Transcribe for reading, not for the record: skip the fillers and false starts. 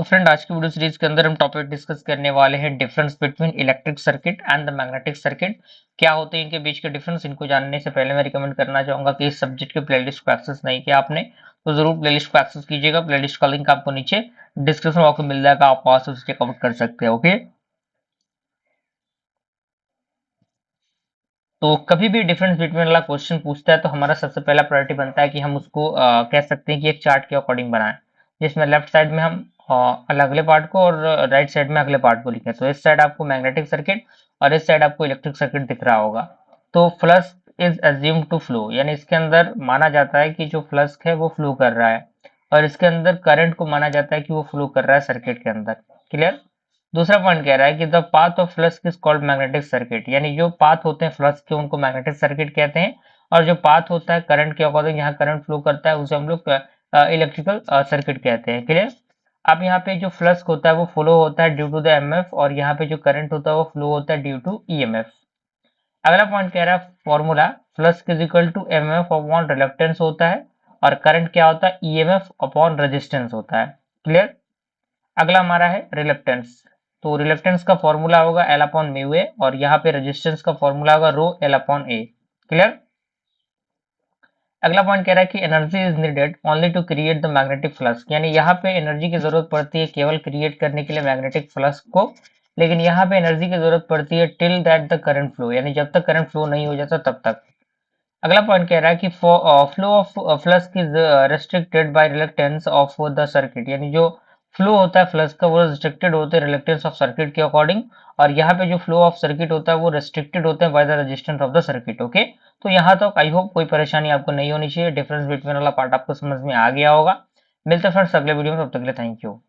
तो फ्रेंड, आज की वीडियो सीरीज के अंदर हम टॉपिक डिस्कस करने वाले हैं difference between electric circuit and the magnetic circuit. क्या होते हैं इनके बीच के डिफरेंस, इनको जानने से पहले मैं रिकमेंड करना चाहूंगा कि इस सब्जेक्ट के प्लेलिस्ट को एक्सेस नहीं किया आपने तो जरूर प्लेलिस्ट को एक्सेस कीजिएगा। प्लेलिस्ट का लिंक आपको नीचे डिस्क्रिप्शन बॉक्स में मिल जाएगा, आप वहां से उसे चेकआउट कर सकते हैं। ओके, तो कभी भी डिफरेंस बिटवीन वाला क्वेश्चन पूछता है तो हमारा सबसे पहला प्रायोरिटी बनता है कि हम उसको कह सकते हैं कि एक चार्ट के अकॉर्डिंग बनाएं, जिसमें लेफ्ट साइड में हम अगले पार्ट को और राइट साइड में अगले पार्ट को लिखें। तो इस साइड आपको मैग्नेटिक सर्किट और इस साइड आपको इलेक्ट्रिक सर्किट दिख रहा होगा। तो flux is assumed to flow, यानी इसके अंदर माना जाता है कि जो फ्लक्स है वो फ्लो कर रहा है, और इसके अंदर करंट को माना जाता है कि वो फ्लो कर रहा है सर्किट के अंदर। क्लियर। दूसरा पॉइंट कह रहा है कि the path of flux is called magnetic circuit, यानी जो पाथ होते हैं फ्लक्स के उनको मैग्नेटिक सर्किट कहते हैं, और जो पाथ होता है करंट के अकॉर्डिंग यहाँ करंट फ्लो करता है उसे हम लोग इलेक्ट्रिकल सर्किट कहते हैं। क्लियर। अब यहाँ पे जो फ्लक्स होता है वो फ्लो होता है ड्यू टू द एमएफ, और यहाँ पे जो करंट होता है वो फ्लो होता है ड्यू टू ईएमएफ। अगला पॉइंट कह रहा है formula flux is equal to MF upon reluctance होता है, और करंट क्या होता है ईएमएफ अपॉन रेजिस्टेंस होता है। क्लियर। अगला हमारा है रिलक्टेंस। तो रिलक्टेंस का फॉर्मूला होगा एल अपॉन म्यू ए, और यहाँ पे रेजिस्टेंस का फॉर्मूला होगा rho L upon A. Clear. अगला पॉइंट कह रहा है कि energy is needed only to create the magnetic flux, यानी यहाँ पे एनर्जी की जरूरत पड़ती है केवल क्रिएट करने के लिए मैग्नेटिक फ्लक्स को, लेकिन यहाँ पे एनर्जी की जरूरत पड़ती है till that the current flow, यानी जब तक करंट फ्लो नहीं हो जाता तब तक। अगला पॉइंट कह रहा है कि flow of flux is restricted by reluctance of the circuit, यानी जो फ्लो होता है फ्लक्स का वो रेस्ट्रिक्टेड होते हैं रिलक्टेंस ऑफ सर्किट के अकॉर्डिंग, और यहाँ पे जो फ्लो ऑफ सर्किट होता है वो रेस्ट्रिक्टेड होते हैं by the resistance of the circuit. Okay, तो यहाँ तक आई होप कोई परेशानी आपको नहीं होनी चाहिए, डिफरेंस बिटवीन वाला पार्ट आपको समझ में आ गया होगा। मिलते हैं फ्रेंड्स अगले वीडियो में, तब तक के लिए थैंक यू।